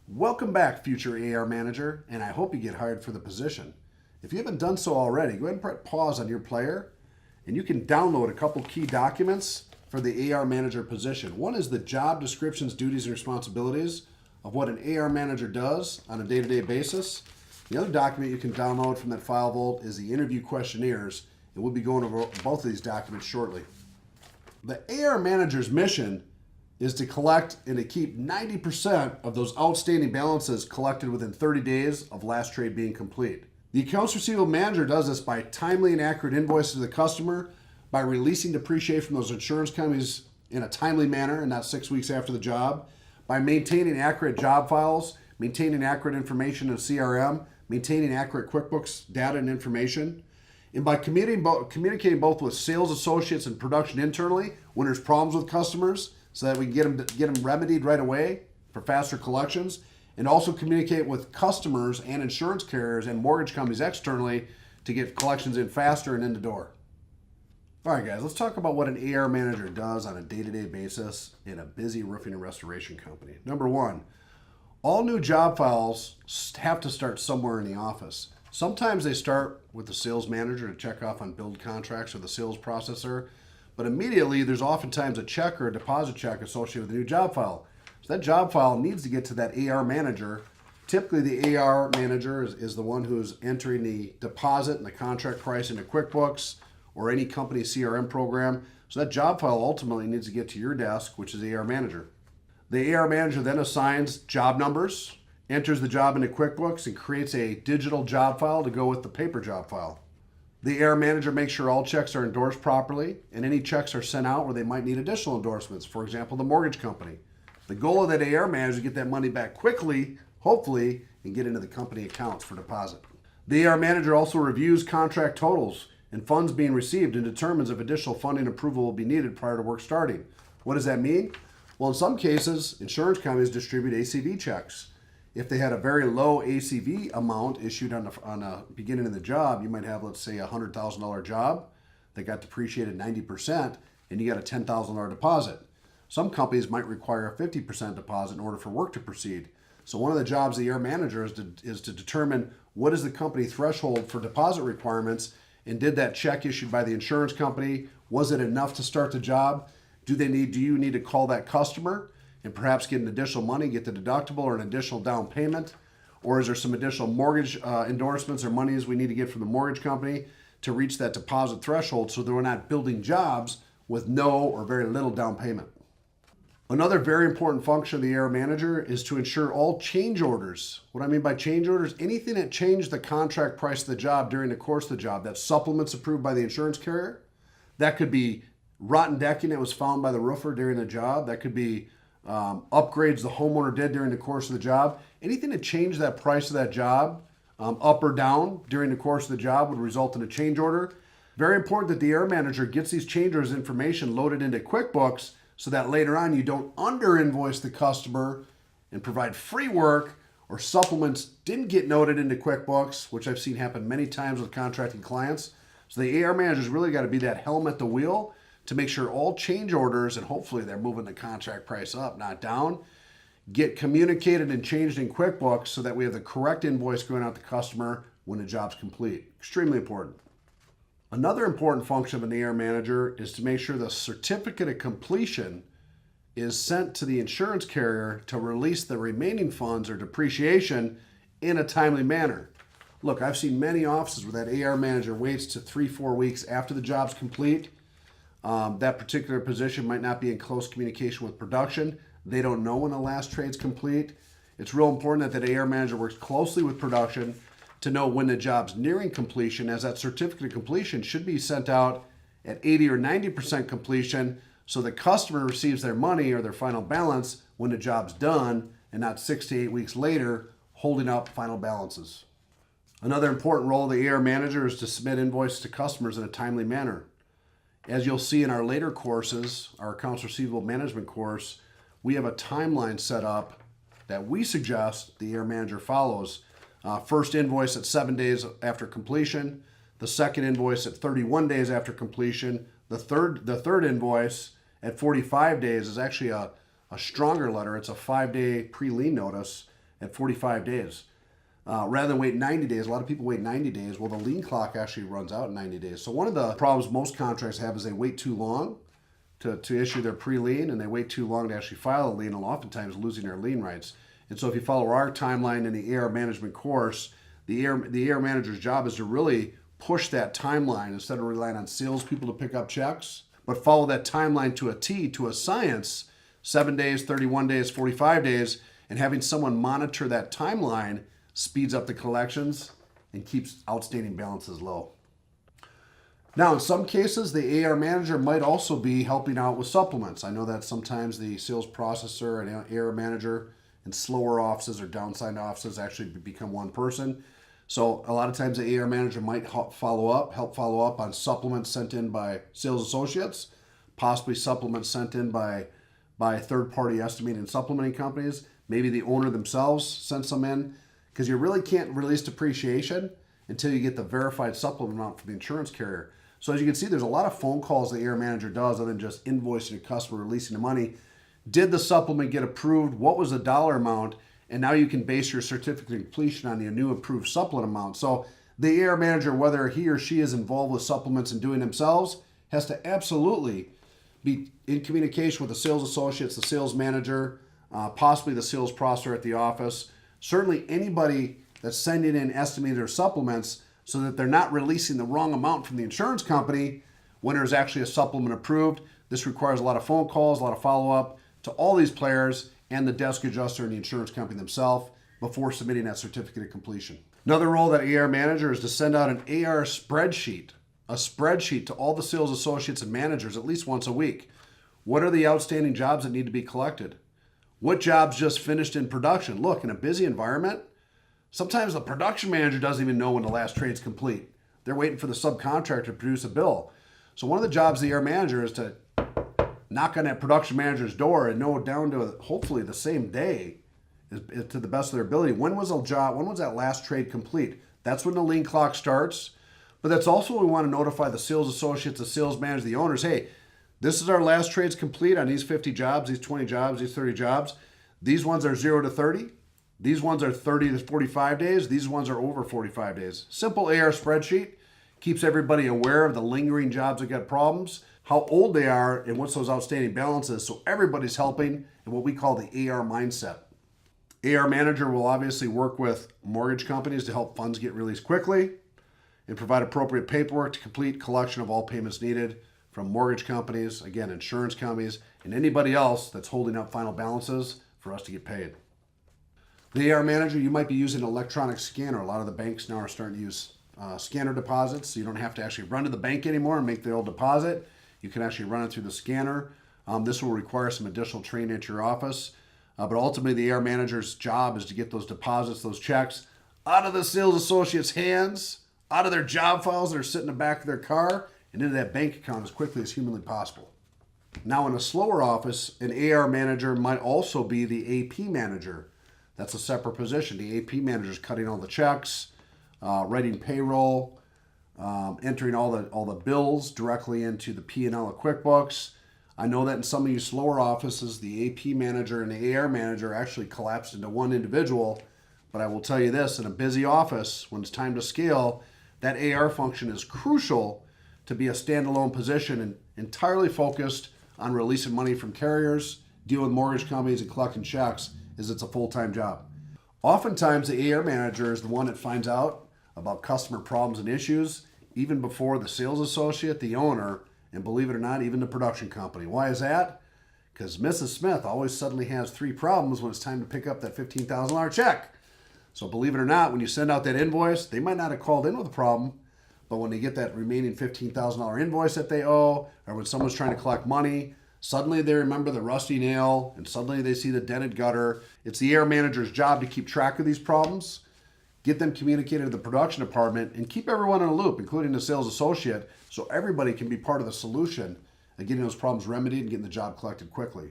Welcome back, future AR manager, and I hope you get hired for the position. If you haven't done so already, go ahead and press pause on your player, and you can download a couple key documents for the AR manager position. One is the job descriptions, duties, and responsibilities of what an AR manager does on a day-to-day basis. The other document you can download from that file vault is the interview questionnaires, and we'll be going over both of these documents shortly. The AR manager's mission is to collect and to keep 90% of those outstanding balances collected within 30 days of last trade being complete. The accounts receivable manager does this by timely and accurate invoices to the customer, by releasing depreciation from those insurance companies in a timely manner and not 6 weeks after the job, by maintaining accurate job files, maintaining accurate information in CRM, maintaining accurate QuickBooks data and information, and by communicating both with sales associates and production internally when there's problems with customers, so that we can get them remedied right away for faster collections, and also communicate with customers and insurance carriers and mortgage companies externally to get collections in faster and in the door. All right, guys, let's talk about what an AR manager does on a day-to-day basis in a busy roofing and restoration company. Number one, all new job files have to start somewhere in the office. Sometimes they start with the sales manager to check off on billed contracts or the sales processor, but immediately there's oftentimes a check or a deposit check associated with the new job file. So that job file needs to get to that AR manager. Typically the AR manager is the one who's entering the deposit and the contract price into QuickBooks or any company CRM program. So that job file ultimately needs to get to your desk, which is the AR manager. The AR manager then assigns job numbers, enters the job into QuickBooks, and creates a digital job file to go with the paper job file. The AR manager makes sure all checks are endorsed properly, and any checks are sent out where they might need additional endorsements, for example, the mortgage company. The goal of that AR manager is to get that money back quickly, hopefully, and get into the company accounts for deposit. The AR manager also reviews contract totals and funds being received and determines if additional funding approval will be needed prior to work starting. What does that mean? Well, in some cases, insurance companies distribute ACV checks. If they had a very low ACV amount issued on the beginning of the job, you might have, let's say, a $100,000 job that got depreciated 90%, and you got a $10,000 deposit. Some companies might require a 50% deposit in order for work to proceed. So one of the jobs of the AR manager is to determine what is the company threshold for deposit requirements, and did that check issued by the insurance company, was it enough to start the job? Do you need to call that customer and perhaps get an additional money, get the deductible or an additional down payment? Or is there some additional mortgage endorsements or monies we need to get from the mortgage company to reach that deposit threshold so that we're not building jobs with no or very little down payment? Another very important function of the AR manager is to ensure all change orders. What I mean by change orders, anything that changed the contract price of the job during the course of the job, that supplements approved by the insurance carrier. That could be rotten decking that was found by the roofer during the job. That could be upgrades the homeowner did during the course of the job. Anything that changed that price of that job up or down during the course of the job would result in a change order. Very important that the AR manager gets these change orders information loaded into QuickBooks so that later on you don't under invoice the customer and provide free work, or supplements didn't get noted into QuickBooks, which I've seen happen many times with contracting clients. So the AR manager's really got to be that helm at the wheel to make sure all change orders, and hopefully they're moving the contract price up, not down, get communicated and changed in QuickBooks so that we have the correct invoice going out to the customer when the job's complete. Extremely important. Another important function of an AR manager is to make sure the certificate of completion is sent to the insurance carrier to release the remaining funds or depreciation in a timely manner. Look, I've seen many offices where that AR manager waits to 3-4 weeks after the job's complete. That particular position might not be in close communication with production. They don't know when the last trade's complete. It's real important that AR manager works closely with production to know when the job's nearing completion, as that certificate of completion should be sent out at 80 or 90% completion so the customer receives their money or their final balance when the job's done, and not 6 to 8 weeks later holding up final balances. Another important role of the AR manager is to submit invoices to customers in a timely manner. As you'll see in our later courses, our accounts receivable management course, we have a timeline set up that we suggest the AR manager follows. First invoice at 7 days after completion, the second invoice at 31 days after completion, the third invoice at 45 days is actually a stronger letter. It's a 5-day pre-lien notice, at 45 days. Rather than wait 90 days, a lot of people wait 90 days. Well, the lien clock actually runs out in 90 days. So one of the problems most contracts have is they wait too long to issue their pre-lien, and they wait too long to actually file a lien, and oftentimes losing their lien rights. And so if you follow our timeline in the AR management course, the AR manager's job is to really push that timeline instead of relying on salespeople to pick up checks, but follow that timeline to a T, to a science, 7 days, 31 days, 45 days, and having someone monitor that timeline speeds up the collections and keeps outstanding balances low. Now, in some cases, the AR manager might also be helping out with supplements. I know that sometimes the sales processor and AR manager in slower offices or downside offices actually become one person. So a lot of times the AR manager might help follow up on supplements sent in by sales associates, possibly supplements sent in by third-party estimating and supplementing companies. Maybe the owner themselves sent some in, because you really can't release depreciation until you get the verified supplement amount from the insurance carrier. So as you can see, there's a lot of phone calls the AR manager does other than just invoicing a customer, releasing the money. Did the supplement get approved? What was the dollar amount? And now you can base your certificate of completion on the new approved supplement amount. So the AR manager, whether he or she is involved with supplements and doing themselves, has to absolutely be in communication with the sales associates, the sales manager, possibly the sales processor at the office, certainly anybody that's sending in estimated or supplements, so that they're not releasing the wrong amount from the insurance company when there's actually a supplement approved. This requires a lot of phone calls, a lot of follow-up to all these players and the desk adjuster and the insurance company themselves before submitting that certificate of completion. Another role that AR manager is to send out an AR spreadsheet, a spreadsheet to all the sales associates and managers at least once a week. What are the outstanding jobs that need to be collected? What jobs just finished in production? Look, in a busy environment, sometimes the production manager doesn't even know when the last trade's complete. They're waiting for the subcontractor to produce a bill. So one of the jobs of the AR manager is to knock on that production manager's door and know down to hopefully the same day, to the best of their ability, when was that last trade complete? That's when the lien clock starts. But that's also when we want to notify the sales associates, the sales managers, the owners, hey, this is our last trades complete on these 50 jobs, these 20 jobs, these 30 jobs. These ones are 0 to 30. These ones are 30 to 45 days. These ones are over 45 days. Simple AR spreadsheet keeps everybody aware of the lingering jobs that got problems, how old they are, and what's those outstanding balances, so everybody's helping in what we call the AR mindset. AR manager will obviously work with mortgage companies to help funds get released quickly and provide appropriate paperwork to complete collection of all payments needed from mortgage companies, again, insurance companies, and anybody else that's holding up final balances for us to get paid. The AR manager, you might be using an electronic scanner. A lot of the banks now are starting to use scanner deposits, so you don't have to actually run to the bank anymore and make the old deposit. You can actually run it through the scanner. This will require some additional training at your office. But ultimately, the AR manager's job is to get those deposits, those checks, out of the sales associates' hands, out of their job files that are sitting in the back of their car, and into that bank account as quickly as humanly possible. Now, in a slower office, an AR manager might also be the AP manager. That's a separate position. The AP manager is cutting all the checks, writing payroll, entering all the bills directly into the P&L of QuickBooks. I know that in some of you slower offices, the AP manager and the AR manager actually collapsed into one individual. But I will tell you this, in a busy office, when it's time to scale, that AR function is crucial to be a standalone position and entirely focused on releasing money from carriers, dealing with mortgage companies, and collecting checks, as it's a full-time job. Oftentimes, the AR manager is the one that finds out about customer problems and issues even before the sales associate, the owner, and believe it or not, even the production company. Why is that? Because Mrs. Smith always suddenly has 3 problems when it's time to pick up that $15,000 check. So believe it or not, when you send out that invoice, they might not have called in with a problem, but when they get that remaining $15,000 invoice that they owe, or when someone's trying to collect money, suddenly they remember the rusty nail, and suddenly they see the dented gutter. It's the AR manager's job to keep track of these problems, get them communicated to the production department, and keep everyone in a loop, including the sales associate, so everybody can be part of the solution and getting those problems remedied and getting the job collected quickly.